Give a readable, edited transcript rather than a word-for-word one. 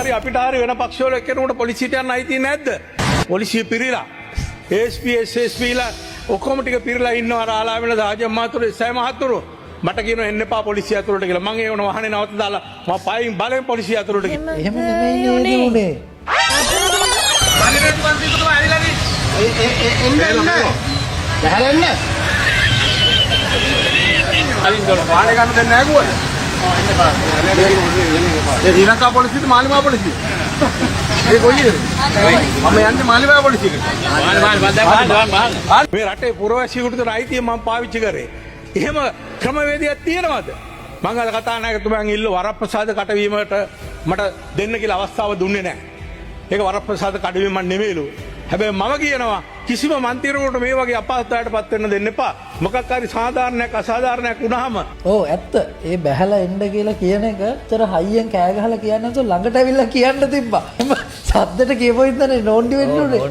හරි අපිට හරි වෙන පක්ෂවල එක්කෙනෙකුට පොලිසියට යන්න අයිතිය නැද්ද? පොලිසිය පිරීලා ASP SSPලා ඔක්කොම ටික පිරීලා ඉන්නවා රාලාවෙල රාජ්‍ය මහතුරු සෑ මහතුරු මට කියනවා එන්න එපා පොලිසිය අතුරට කියලා. මම ඒ වුණ වහනේ නවත්ත දාලා මම පයින් බලෙන් පොලිසිය අතුරට ගිහින්. එහෙම නෙමෙයි උනේ. බලෙන් පන්ති තුම ඇවිල්ලානේ. බහැරෙන්න. අලින් දොර පාඩේ ගන්න දෙන්නේ නැහැ කොහොමද? ඒ ශ්‍රී ලංකා පොලිසියද මාලිමා පොලිසිය? ඒ කොයිද? මම යන්නේ මාලිමා පොලිසියට. මේ රටේ පුරවැසියෙකුට දෙන අයිතිය මම පාවිච්චි කරේ. එහෙම ක්‍රමවේදයක් තියෙනවද? මම අද කතානායකතුමන් ඉල්ල වරප්‍රසාද කටවීමට මට දෙන්න කියලා අවස්ථාව දුන්නේ නැහැ. ඒක වරප්‍රසාද කඩවීමක් නෙමෙයිලු. හැබැයි මම කියනවා කිසිම මන්ත්‍රීවරයෙකුට මේ වගේ අපහසුතාවයටපත් වෙන්න දෙන්න එපා. මොකක් හරි සාධාරණයක් අසාධාරණයක් වුණාම ඔව් ඇත්ත. ඒ බැහැලා එන්න කියලා කියන එක තර හයියෙන් කෑ ගහලා කියන්නේ නැතුව ළඟට ඇවිල්ලා කියන්න තිබ්බා. සද්දට කියපොයින්දනේ නෝන්ඩි වෙන්න උනේ.